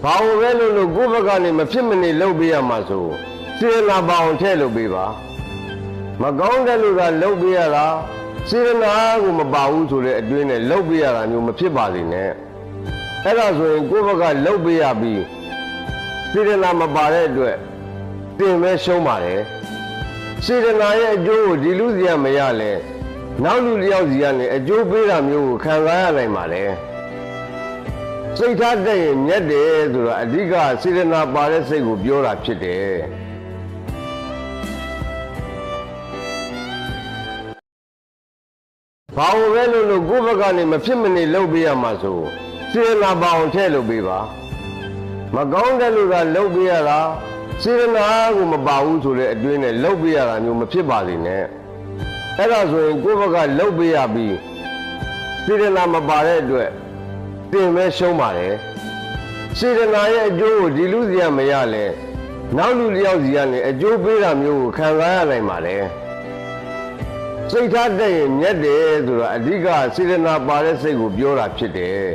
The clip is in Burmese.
ဘာလို့ပဲလို့ကိုယ့်ဘက်ကနေမဖြစ်မနေလုပ်ပေးရမှာဆိုစေရနာပါအောင်ထည့်လုပ်ပေးပါမကောင်းတဲ့လူကလုပ်ပေးရတာစေရနာကိုမပါဘူးဆိုတဲ့အတွင်းနဲ့လုပ်ပေးရတာမျိုးမဖြစ်ပါစေနဲ့အဲ့ဒါဆိုရင်ကိုယ့်ဘက်ကလုပ်ပေးရပြီးစေရနာမပါတဲ့အတွက်တင်ပဲရှုံးပါတယ်စေရနာရဲ့အကျိုးကိုဒီလူစီကမရလဲနောက်လူတစ်ယောက်စီကနေအကျိုးပေးတာမျိုးကိုခံစားရနိုင်ပါတယ်စိတ်ထားတဲ့ရင်မြတ်တယ်ဆိုတာအဓိကစေရနာပါတဲ့စိတ်ကိုပြောတာဖြစ်တယ်ဘာလို့ပဲလို့ကိုယ့်ဘက်ကနေမဖြစ်မနေလုပ်ပေးရမှာဆိုစေရနာပါအောင်ထည့်လုပ်ပေးပါမကောင်းတဲ့လူကလုပ်ပေးရတာစေရနာကိုမပါဘူးဆိုတဲ့အတွင်းနဲ့လုပ်ပေးရတာမျိုးမဖြစ်ပါစေနဲ့အဲ့ဒါဆိုရင်ကိုယ့်ဘက်ကလုပ်ပေးရပြီးစေရနာမပါတဲ့အတွက်တင်ပဲရှုံးပါတယ်စေရနာရဲ့အကျိုးကိုဒီလူစီကမရလဲနောက်လူတစ်ယောက်စီကနေအကျိုးပေးတာမျိုးကိုခံစားရနိုင်ပါတယ်စိတ်ထားတဲ့ရင်မြတ်တယ်ဆိုတာအဓိကစေရနာပါတဲ့စိတ်ကိုပြောတာဖြစ်တယ်